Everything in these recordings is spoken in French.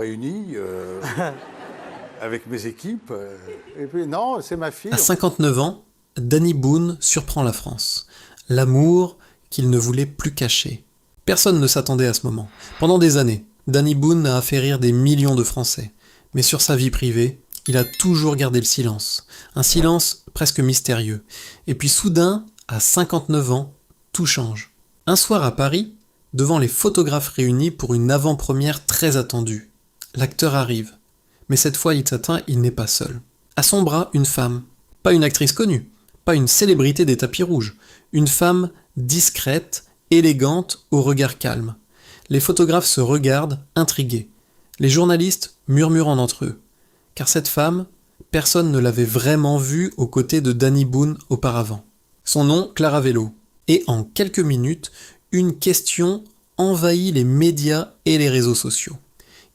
réunis avec mes équipes. Et puis non, c'est ma fille. À 59 ans, Danny Boone surprend la France. L'amour qu'il ne voulait plus cacher. Personne ne s'attendait à ce moment. Pendant des années, Danny Boone a fait rire des millions de Français. Mais sur sa vie privée, il a toujours gardé le silence. Un silence presque mystérieux. Et puis soudain, à 59 ans, tout change. Un soir à Paris, devant les photographes réunis pour une avant-première très attendue. L'acteur arrive. Mais cette fois, il n'est pas seul. À son bras, une femme. Pas une actrice connue, pas une célébrité des tapis rouges. Une femme discrète, élégante, au regard calme. Les photographes se regardent, intrigués. Les journalistes murmurent entre eux. Car cette femme, personne ne l'avait vraiment vue aux côtés de Danny Boone auparavant. Son nom, Clara Vello. Et en quelques minutes, une question envahit les médias et les réseaux sociaux.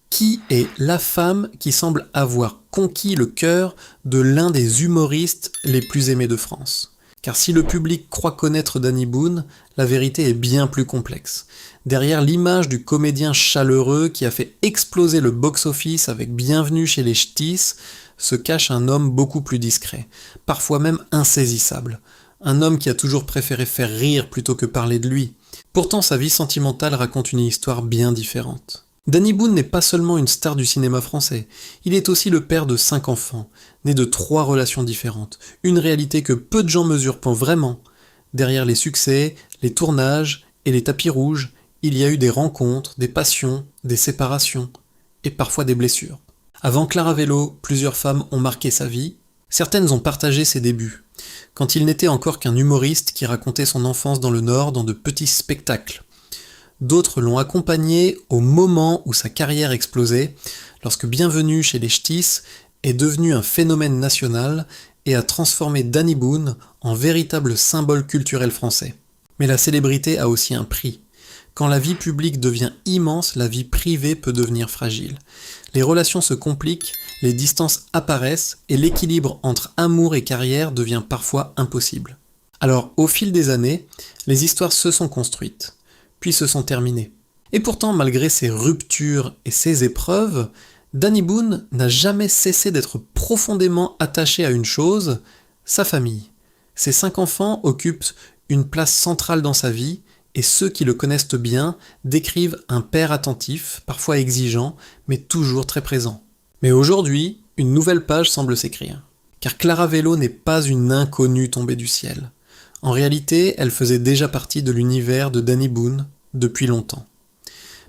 Qui est la femme qui semble avoir conquis le cœur de l'un des humoristes les plus aimés de France ? Car si le public croit connaître Danny Boone, la vérité est bien plus complexe. Derrière l'image du comédien chaleureux qui a fait exploser le box-office avec Bienvenue chez les Ch'tis, se cache un homme beaucoup plus discret, parfois même insaisissable. Un homme qui a toujours préféré faire rire plutôt que parler de lui. Pourtant, sa vie sentimentale raconte une histoire bien différente. Danny Boone n'est pas seulement une star du cinéma français, il est aussi le père de 5 enfants, nés de 3 relations différentes, une réalité que peu de gens mesurent vraiment. Derrière les succès, les tournages et les tapis rouges, il y a eu des rencontres, des passions, des séparations, et parfois des blessures. Avant Clara Vello, plusieurs femmes ont marqué sa vie, certaines ont partagé ses débuts, quand il n'était encore qu'un humoriste qui racontait son enfance dans le Nord dans de petits spectacles. D'autres l'ont accompagné au moment où sa carrière explosait, lorsque Bienvenue chez les Ch'tis est devenu un phénomène national et a transformé Danny Boone en véritable symbole culturel français. Mais la célébrité a aussi un prix. Quand la vie publique devient immense, la vie privée peut devenir fragile. Les relations se compliquent, les distances apparaissent et l'équilibre entre amour et carrière devient parfois impossible. Alors, au fil des années, les histoires se sont construites, puis se sont terminées. Et pourtant, malgré ces ruptures et ces épreuves, Danny Boone n'a jamais cessé d'être profondément attaché à une chose, sa famille. Ses 5 enfants occupent une place centrale dans sa vie, et ceux qui le connaissent bien décrivent un père attentif, parfois exigeant, mais toujours très présent. Mais aujourd'hui, une nouvelle page semble s'écrire. Car Clara Vello n'est pas une inconnue tombée du ciel. En réalité, elle faisait déjà partie de l'univers de Danny Boone depuis longtemps.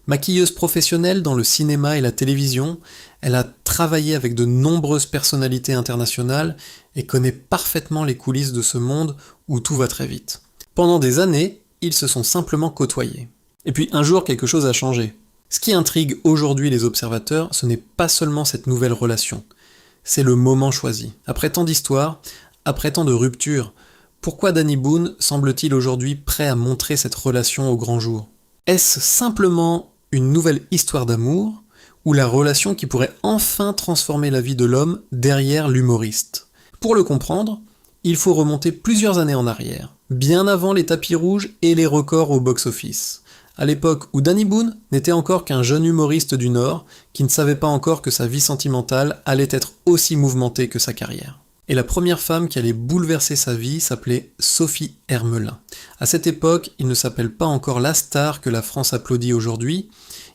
Maquilleuse professionnelle dans le cinéma et la télévision, elle a travaillé avec de nombreuses personnalités internationales et connaît parfaitement les coulisses de ce monde où tout va très vite. Pendant des années, ils se sont simplement côtoyés. Et puis un jour, quelque chose a changé. Ce qui intrigue aujourd'hui les observateurs, ce n'est pas seulement cette nouvelle relation, c'est le moment choisi. Après tant d'histoires, après tant de ruptures, pourquoi Danny Boone semble-t-il aujourd'hui prêt à montrer cette relation au grand jour ? Est-ce simplement une nouvelle histoire d'amour, ou la relation qui pourrait enfin transformer la vie de l'homme derrière l'humoriste ? Pour le comprendre, il faut remonter plusieurs années en arrière, bien avant les tapis rouges et les records au box-office. À l'époque où Danny Boone n'était encore qu'un jeune humoriste du Nord, qui ne savait pas encore que sa vie sentimentale allait être aussi mouvementée que sa carrière. Et la première femme qui allait bouleverser sa vie s'appelait Sophie Hermelin. À cette époque, il ne s'appelle pas encore la star que la France applaudit aujourd'hui,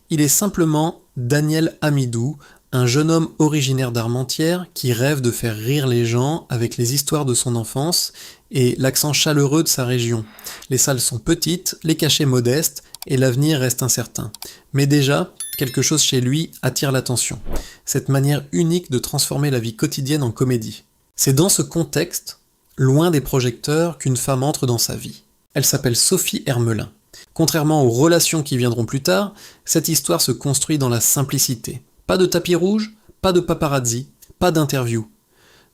il est simplement Daniel Amidou, un jeune homme originaire d'Armentières qui rêve de faire rire les gens avec les histoires de son enfance et l'accent chaleureux de sa région. Les salles sont petites, les cachets modestes et l'avenir reste incertain. Mais déjà, quelque chose chez lui attire l'attention. Cette manière unique de transformer la vie quotidienne en comédie. C'est dans ce contexte, loin des projecteurs, qu'une femme entre dans sa vie. Elle s'appelle Sophie Hermelin. Contrairement aux relations qui viendront plus tard, cette histoire se construit dans la simplicité. Pas de tapis rouge, pas de paparazzi, pas d'interview.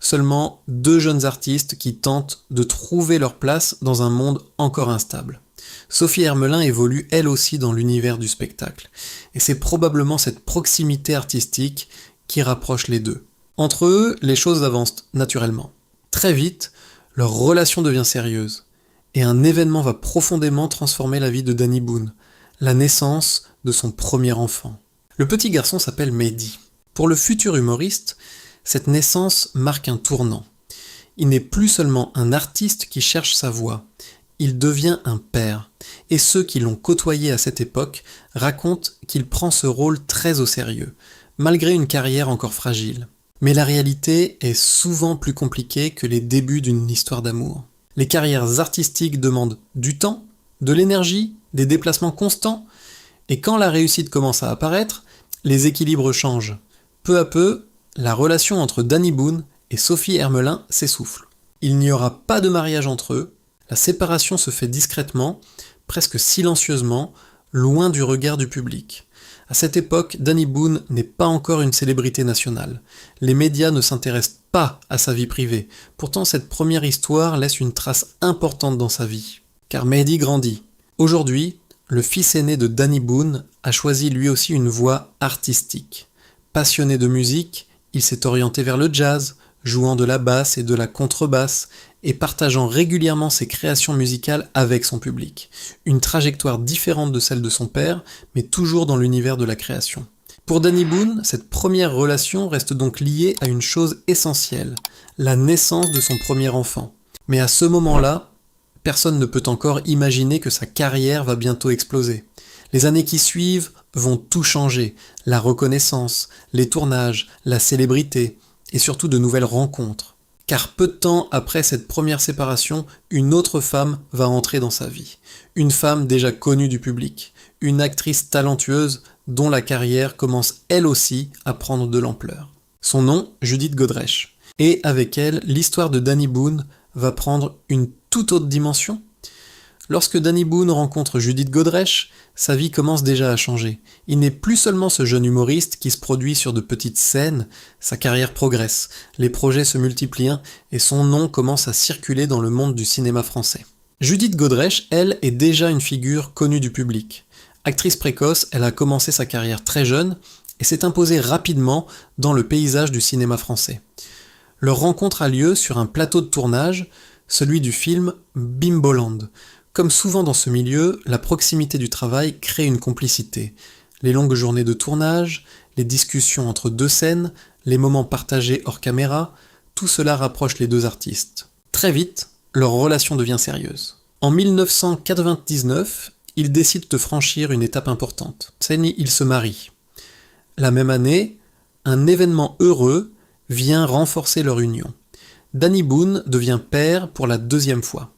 Seulement 2 jeunes artistes qui tentent de trouver leur place dans un monde encore instable. Sophie Hermelin évolue elle aussi dans l'univers du spectacle. Et c'est probablement cette proximité artistique qui rapproche les deux. Entre eux, les choses avancent naturellement. Très vite, leur relation devient sérieuse. Et un événement va profondément transformer la vie de Danny Boone. La naissance de son premier enfant. Le petit garçon s'appelle Mehdi. Pour le futur humoriste, cette naissance marque un tournant. Il n'est plus seulement un artiste qui cherche sa voie, il devient un père. Et ceux qui l'ont côtoyé à cette époque racontent qu'il prend ce rôle très au sérieux, malgré une carrière encore fragile. Mais la réalité est souvent plus compliquée que les débuts d'une histoire d'amour. Les carrières artistiques demandent du temps, de l'énergie, des déplacements constants, et quand la réussite commence à apparaître, les équilibres changent. Peu à peu, la relation entre Danny Boone et Sophie Hermelin s'essouffle. Il n'y aura pas de mariage entre eux, la séparation se fait discrètement, presque silencieusement, loin du regard du public. À cette époque, Danny Boone n'est pas encore une célébrité nationale. Les médias ne s'intéressent pas à sa vie privée. Pourtant, cette première histoire laisse une trace importante dans sa vie. Car Mehdi grandit. Aujourd'hui, le fils aîné de Danny Boone a choisi lui aussi une voie artistique. Passionné de musique, il s'est orienté vers le jazz, jouant de la basse et de la contrebasse, et partageant régulièrement ses créations musicales avec son public. Une trajectoire différente de celle de son père, mais toujours dans l'univers de la création. Pour Danny Boone, cette première relation reste donc liée à une chose essentielle, la naissance de son premier enfant. Mais à ce moment-là, personne ne peut encore imaginer que sa carrière va bientôt exploser. Les années qui suivent vont tout changer, la reconnaissance, les tournages, la célébrité, et surtout de nouvelles rencontres. Car peu de temps après cette première séparation, une autre femme va entrer dans sa vie. Une femme déjà connue du public, une actrice talentueuse dont la carrière commence elle aussi à prendre de l'ampleur. Son nom, Judith Godrèche. Et avec elle, l'histoire de Danny Boone va prendre une toute autre dimension. Lorsque Danny Boone rencontre Judith Godrèche, sa vie commence déjà à changer. Il n'est plus seulement ce jeune humoriste qui se produit sur de petites scènes, sa carrière progresse, les projets se multiplient et son nom commence à circuler dans le monde du cinéma français. Judith Godrèche, elle, est déjà une figure connue du public. Actrice précoce, elle a commencé sa carrière très jeune et s'est imposée rapidement dans le paysage du cinéma français. Leur rencontre a lieu sur un plateau de tournage, celui du film Bimboland. Comme souvent dans ce milieu, la proximité du travail crée une complicité. Les longues journées de tournage, les discussions entre deux scènes, les moments partagés hors caméra, tout cela rapproche les deux artistes. Très vite, leur relation devient sérieuse. En 1999, ils décident de franchir une étape importante. Ils se marient. La même année, un événement heureux vient renforcer leur union. Danny Boone devient père pour la deuxième fois.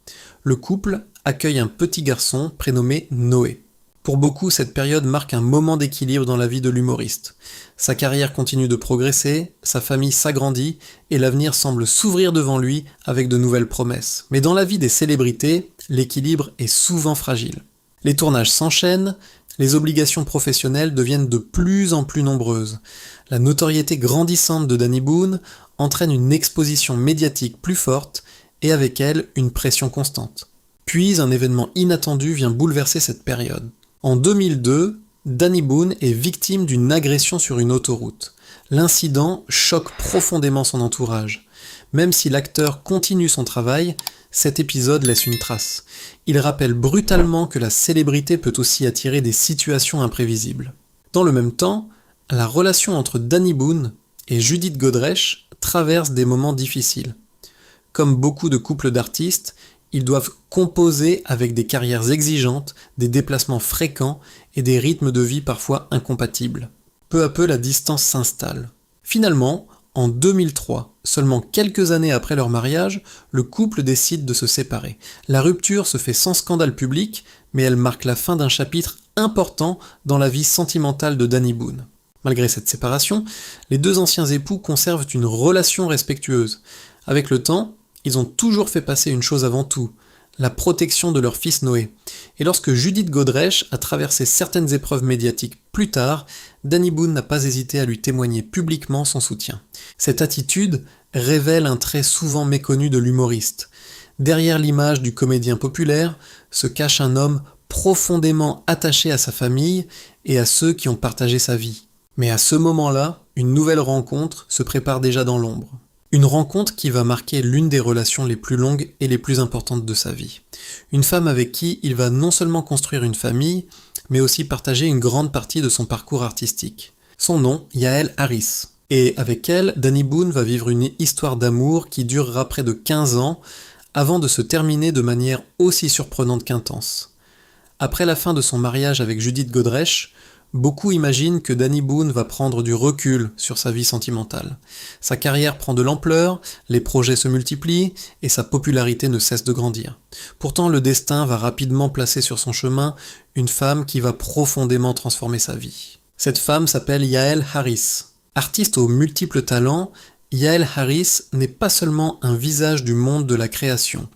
Le couple accueille un petit garçon prénommé Noé. Pour beaucoup, cette période marque un moment d'équilibre dans la vie de l'humoriste. Sa carrière continue de progresser, sa famille s'agrandit et l'avenir semble s'ouvrir devant lui avec de nouvelles promesses. Mais dans la vie des célébrités, l'équilibre est souvent fragile. Les tournages s'enchaînent, les obligations professionnelles deviennent de plus en plus nombreuses. La notoriété grandissante de Danny Boone entraîne une exposition médiatique plus forte et avec elle une pression constante. Puis un événement inattendu vient bouleverser cette période. En 2002, Danny Boone est victime d'une agression sur une autoroute. L'incident choque profondément son entourage. Même si l'acteur continue son travail, cet épisode laisse une trace. Il rappelle brutalement que la célébrité peut aussi attirer des situations imprévisibles. Dans le même temps, la relation entre Danny Boone et Judith Godrèche traverse des moments difficiles. Comme beaucoup de couples d'artistes, ils doivent composer avec des carrières exigeantes, des déplacements fréquents et des rythmes de vie parfois incompatibles. Peu à peu, la distance s'installe. Finalement, en 2003, seulement quelques années après leur mariage, le couple décide de se séparer. La rupture se fait sans scandale public, mais elle marque la fin d'un chapitre important dans la vie sentimentale de Danny Boone. Malgré cette séparation, les deux anciens époux conservent une relation respectueuse. Avec le temps, ils ont toujours fait passer une chose avant tout, la protection de leur fils Noé. Et lorsque Judith Godrèche a traversé certaines épreuves médiatiques plus tard, Danny Boone n'a pas hésité à lui témoigner publiquement son soutien. Cette attitude révèle un trait souvent méconnu de l'humoriste. Derrière l'image du comédien populaire se cache un homme profondément attaché à sa famille et à ceux qui ont partagé sa vie. Mais à ce moment-là, une nouvelle rencontre se prépare déjà dans l'ombre. Une rencontre qui va marquer l'une des relations les plus longues et les plus importantes de sa vie. Une femme avec qui il va non seulement construire une famille, mais aussi partager une grande partie de son parcours artistique. Son nom, Yael Harris. Et avec elle, Danny Boone va vivre une histoire d'amour qui durera près de 15 ans avant de se terminer de manière aussi surprenante qu'intense. Après la fin de son mariage avec Judith Godrèche, beaucoup imaginent que Danny Boone va prendre du recul sur sa vie sentimentale. Sa carrière prend de l'ampleur, les projets se multiplient et sa popularité ne cesse de grandir. Pourtant, le destin va rapidement placer sur son chemin une femme qui va profondément transformer sa vie. Cette femme s'appelle Yael Harris. Artiste aux multiples talents, Yael Harris n'est pas seulement un visage du monde de la création.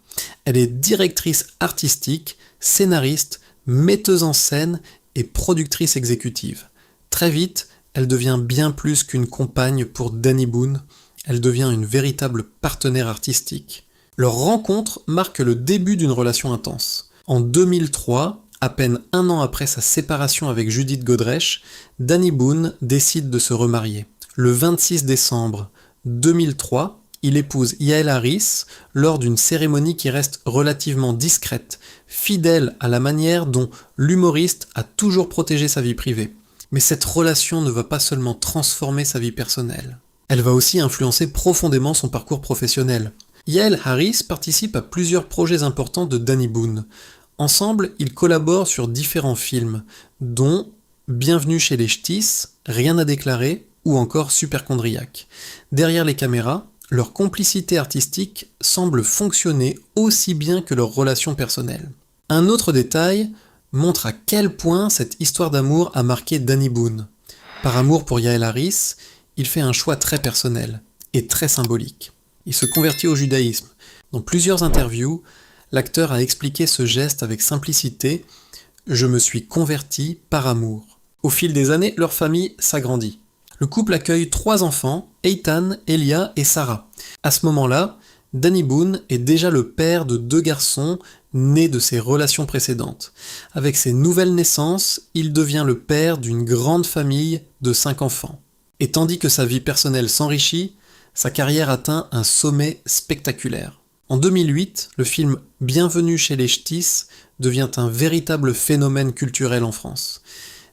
Elle est directrice artistique, scénariste, metteuse en scène et productrice exécutive. Très vite, elle devient bien plus qu'une compagne pour Danny Boone, elle devient une véritable partenaire artistique. Leur rencontre marque le début d'une relation intense. En 2003, à peine un an après sa séparation avec Judith Godrèche, Danny Boone décide de se remarier. Le 26 décembre 2003, il épouse Yael Harris lors d'une cérémonie qui reste relativement discrète, fidèle à la manière dont l'humoriste a toujours protégé sa vie privée. Mais cette relation ne va pas seulement transformer sa vie personnelle, elle va aussi influencer profondément son parcours professionnel. Yael Harris participe à plusieurs projets importants de Danny Boone. Ensemble, ils collaborent sur différents films, dont Bienvenue chez les Ch'tis, Rien à déclarer ou encore Superchondriac. Derrière les caméras, leur complicité artistique semble fonctionner aussi bien que leur relation personnelle. Un autre détail montre à quel point cette histoire d'amour a marqué Danny Boone. Par amour pour Yael Harris, il fait un choix très personnel et très symbolique. Il se convertit au judaïsme. Dans plusieurs interviews, l'acteur a expliqué ce geste avec simplicité « Je me suis converti par amour ». Au fil des années, leur famille s'agrandit. Le couple accueille 3 enfants, Eitan, Elia et Sarah. À ce moment-là, Danny Boone est déjà le père de 2 garçons nés de ses relations précédentes. Avec ses nouvelles naissances, il devient le père d'une grande famille de 5 enfants. Et tandis que sa vie personnelle s'enrichit, sa carrière atteint un sommet spectaculaire. En 2008, le film Bienvenue chez les Ch'tis devient un véritable phénomène culturel en France.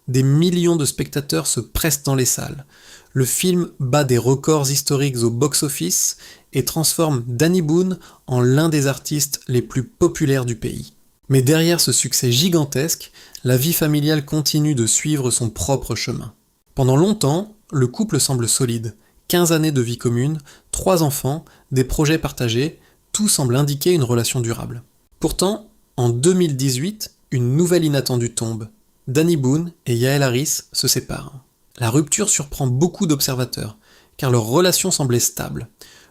Des millions de spectateurs se pressent dans les salles. Le film bat des records historiques au box-office et transforme Danny Boone en l'un des artistes les plus populaires du pays. Mais derrière ce succès gigantesque, la vie familiale continue de suivre son propre chemin. Pendant longtemps, le couple semble solide. 15 années de vie commune, 3 enfants, des projets partagés, tout semble indiquer une relation durable. Pourtant, en 2018, une nouvelle inattendue tombe. Danny Boone et Yael Harris se séparent. La rupture surprend beaucoup d'observateurs, car leur relation semblait stable.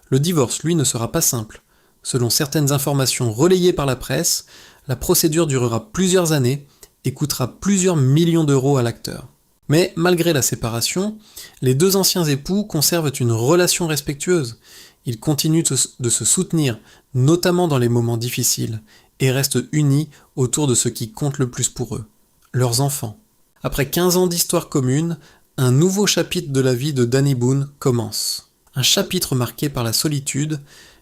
Le divorce, lui, ne sera pas simple. Selon certaines informations relayées par la presse, la procédure durera plusieurs années et coûtera plusieurs millions d'euros à l'acteur. Mais malgré la séparation, les 2 anciens époux conservent une relation respectueuse. Ils continuent de se soutenir, notamment dans les moments difficiles, et restent unis autour de ce qui compte le plus pour eux, leurs enfants. Après 15 ans d'histoire commune, un nouveau chapitre de la vie de Danny Boone commence. Un chapitre marqué par la solitude,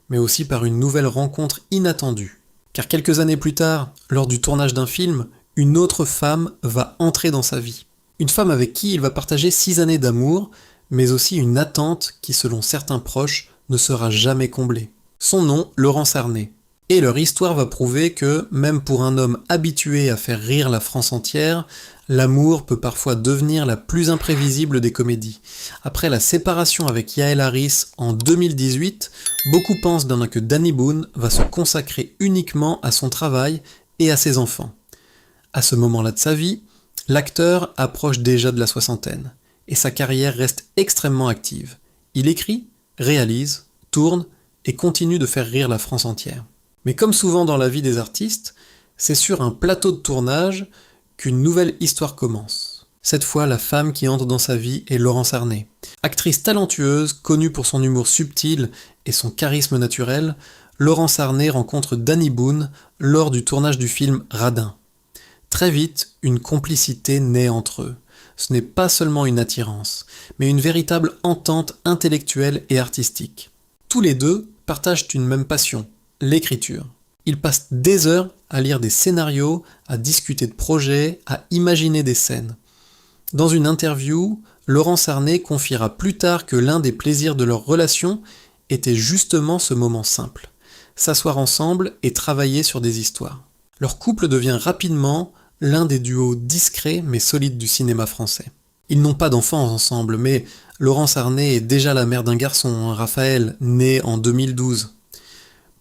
mais aussi par une nouvelle rencontre inattendue. Car quelques années plus tard, lors du tournage d'un film, une autre femme va entrer dans sa vie. Une femme avec qui il va partager 6 années d'amour, mais aussi une attente qui, selon certains proches, ne sera jamais comblée. Son nom, Laurence Arnay. Et leur histoire va prouver que, même pour un homme habitué à faire rire la France entière, l'amour peut parfois devenir la plus imprévisible des comédies. Après la séparation avec Yael Harris en 2018, beaucoup pensent que Danny Boone va se consacrer uniquement à son travail et à ses enfants. À ce moment-là de sa vie, l'acteur approche déjà de la soixantaine, et sa carrière reste extrêmement active. Il écrit, réalise, tourne et continue de faire rire la France entière. Mais comme souvent dans la vie des artistes, c'est sur un plateau de tournage qu'une nouvelle histoire commence. Cette fois, la femme qui entre dans sa vie est Laurence Arnay. Actrice talentueuse, connue pour son humour subtil et son charisme naturel, Laurence Arnay rencontre Danny Boone lors du tournage du film Radin. Très vite, une complicité naît entre eux. Ce n'est pas seulement une attirance, mais une véritable entente intellectuelle et artistique. Tous les deux partagent une même passion, l'écriture. Ils passent des heures à lire des scénarios, à discuter de projets, à imaginer des scènes. Dans une interview, Laurence Arnay confiera plus tard que l'un des plaisirs de leur relation était justement ce moment simple. S'asseoir ensemble et travailler sur des histoires. Leur couple devient rapidement l'un des duos discrets mais solides du cinéma français. Ils n'ont pas d'enfants ensemble, mais Laurence Arnay est déjà la mère d'un garçon, Raphaël, né en 2012.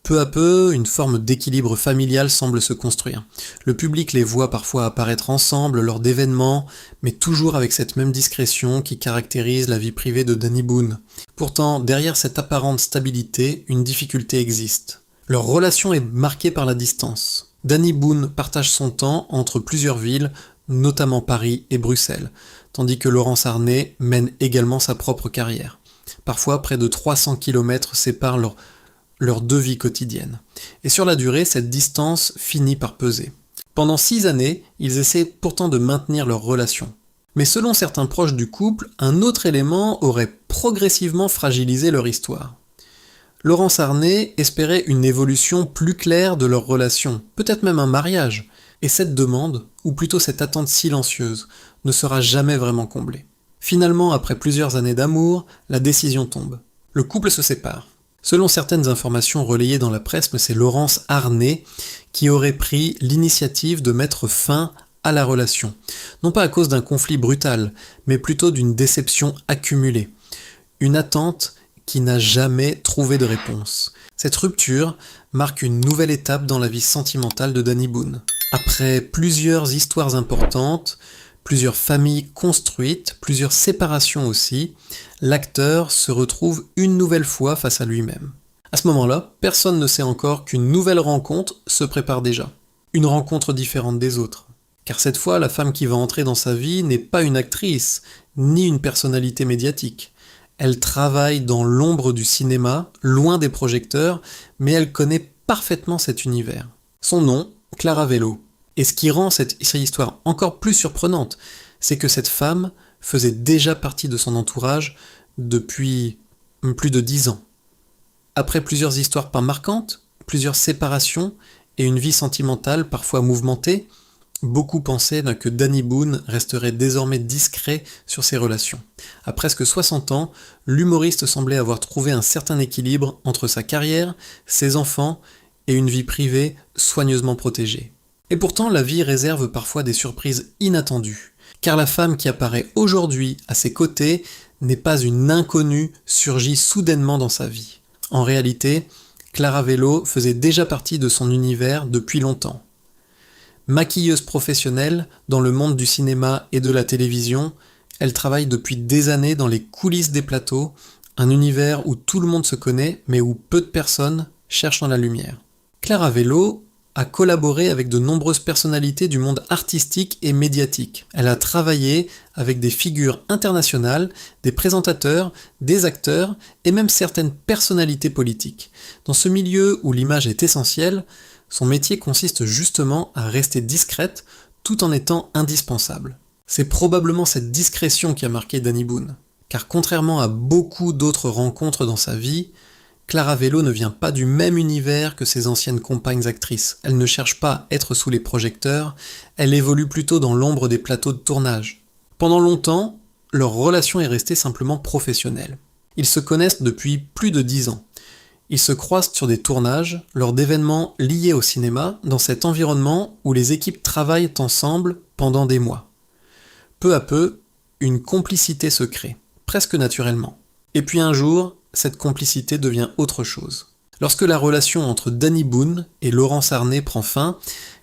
Peu à peu, une forme d'équilibre familial semble se construire. Le public les voit parfois apparaître ensemble lors d'événements, mais toujours avec cette même discrétion qui caractérise la vie privée de Danny Boone. Pourtant, derrière cette apparente stabilité, une difficulté existe. Leur relation est marquée par la distance. Danny Boone partage son temps entre plusieurs villes, notamment Paris et Bruxelles, tandis que Laurence Arnay mène également sa propre carrière. Parfois, près de 300 km séparent leurs deux vies quotidiennes. Et sur la durée, cette distance finit par peser. Pendant 6 années, ils essaient pourtant de maintenir leur relation. Mais selon certains proches du couple, un autre élément aurait progressivement fragilisé leur histoire. Laurence Arnay espérait une évolution plus claire de leur relation, peut-être même un mariage, et cette demande, ou plutôt cette attente silencieuse, ne sera jamais vraiment comblée. Finalement, après plusieurs années d'amour, la décision tombe. Le couple se sépare. Selon certaines informations relayées dans la presse, c'est Laurence Arnay qui aurait pris l'initiative de mettre fin à la relation. Non pas à cause d'un conflit brutal, mais plutôt d'une déception accumulée. Une attente qui n'a jamais trouvé de réponse. Cette rupture marque une nouvelle étape dans la vie sentimentale de Danny Boone. Après plusieurs histoires importantes, plusieurs familles construites, plusieurs séparations aussi, l'acteur se retrouve une nouvelle fois face à lui-même. À ce moment-là, personne ne sait encore qu'une nouvelle rencontre se prépare déjà. Une rencontre différente des autres. Car cette fois, la femme qui va entrer dans sa vie n'est pas une actrice, ni une personnalité médiatique. Elle travaille dans l'ombre du cinéma, loin des projecteurs, mais elle connaît parfaitement cet univers. Son nom, Clara Vello. Et ce qui rend cette histoire encore plus surprenante, c'est que cette femme faisait déjà partie de son entourage depuis plus de 10 ans. Après plusieurs histoires pas marquantes, plusieurs séparations et une vie sentimentale parfois mouvementée, beaucoup pensaient que Danny Boone resterait désormais discret sur ses relations. À presque 60 ans, l'humoriste semblait avoir trouvé un certain équilibre entre sa carrière, ses enfants et une vie privée soigneusement protégée. Et pourtant, la vie réserve parfois des surprises inattendues, car la femme qui apparaît aujourd'hui à ses côtés n'est pas une inconnue surgie soudainement dans sa vie. En réalité, Clara Vello faisait déjà partie de son univers depuis longtemps. Maquilleuse professionnelle dans le monde du cinéma et de la télévision, elle travaille depuis des années dans les coulisses des plateaux, un univers où tout le monde se connaît mais où peu de personnes cherchent dans la lumière. Clara Vello a collaboré avec de nombreuses personnalités du monde artistique et médiatique. Elle a travaillé avec des figures internationales, des présentateurs, des acteurs et même certaines personnalités politiques. Dans ce milieu où l'image est essentielle, son métier consiste justement à rester discrète tout en étant indispensable. C'est probablement cette discrétion qui a marqué Danny Boone, car contrairement à beaucoup d'autres rencontres dans sa vie, Clara Vello ne vient pas du même univers que ses anciennes compagnes actrices. Elle ne cherche pas à être sous les projecteurs, elle évolue plutôt dans l'ombre des plateaux de tournage. Pendant longtemps, leur relation est restée simplement professionnelle. Ils se connaissent depuis plus de 10 ans. Ils se croisent sur des tournages, lors d'événements liés au cinéma, dans cet environnement où les équipes travaillent ensemble pendant des mois. Peu à peu, une complicité se crée, presque naturellement. Et puis un jour, cette complicité devient autre chose. Lorsque la relation entre Danny Boone et Laurence Arnay prend fin,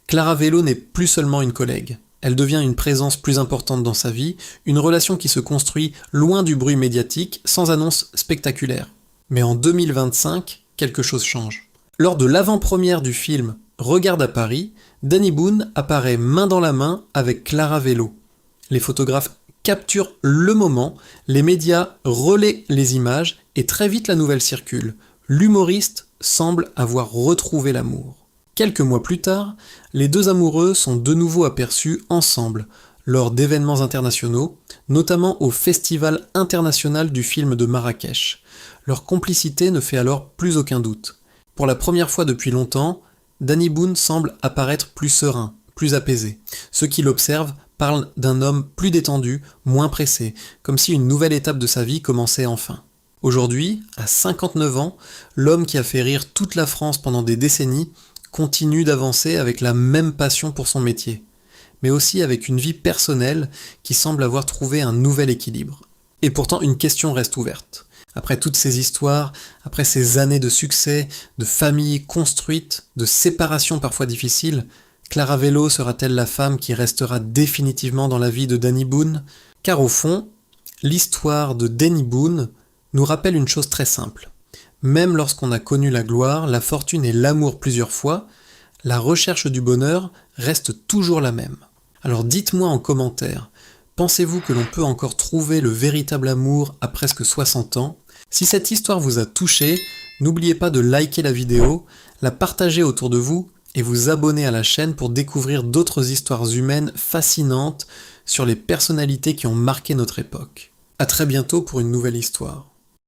Clara Vello n'est plus seulement une collègue. Elle devient une présence plus importante dans sa vie, une relation qui se construit loin du bruit médiatique, sans annonce spectaculaire. Mais en 2025, quelque chose change. Lors de l'avant-première du film Regarde à Paris, Danny Boone apparaît main dans la main avec Clara Vello. Les photographes capturent le moment, les médias relaient les images et très vite la nouvelle circule. L'humoriste semble avoir retrouvé l'amour. Quelques mois plus tard, les deux amoureux sont de nouveau aperçus ensemble, lors d'événements internationaux, notamment au Festival international du film de Marrakech. Leur complicité ne fait alors plus aucun doute. Pour la première fois depuis longtemps, Danny Boone semble apparaître plus serein, plus apaisé. Ceux qui l'observent parlent d'un homme plus détendu, moins pressé, comme si une nouvelle étape de sa vie commençait enfin. Aujourd'hui, à 59 ans, l'homme qui a fait rire toute la France pendant des décennies continue d'avancer avec la même passion pour son métier, mais aussi avec une vie personnelle qui semble avoir trouvé un nouvel équilibre. Et pourtant, une question reste ouverte. Après toutes ces histoires, après ces années de succès, de familles construites, de séparations parfois difficiles, Clara Velo sera-t-elle la femme qui restera définitivement dans la vie de Danny Boone ? Car au fond, l'histoire de Danny Boone nous rappelle une chose très simple. Même lorsqu'on a connu la gloire, la fortune et l'amour plusieurs fois, la recherche du bonheur reste toujours la même. Alors dites-moi en commentaire, pensez-vous que l'on peut encore trouver le véritable amour à presque 60 ans ? Si cette histoire vous a touché, n'oubliez pas de liker la vidéo, la partager autour de vous et vous abonner à la chaîne pour découvrir d'autres histoires humaines fascinantes sur les personnalités qui ont marqué notre époque. À très bientôt pour une nouvelle histoire.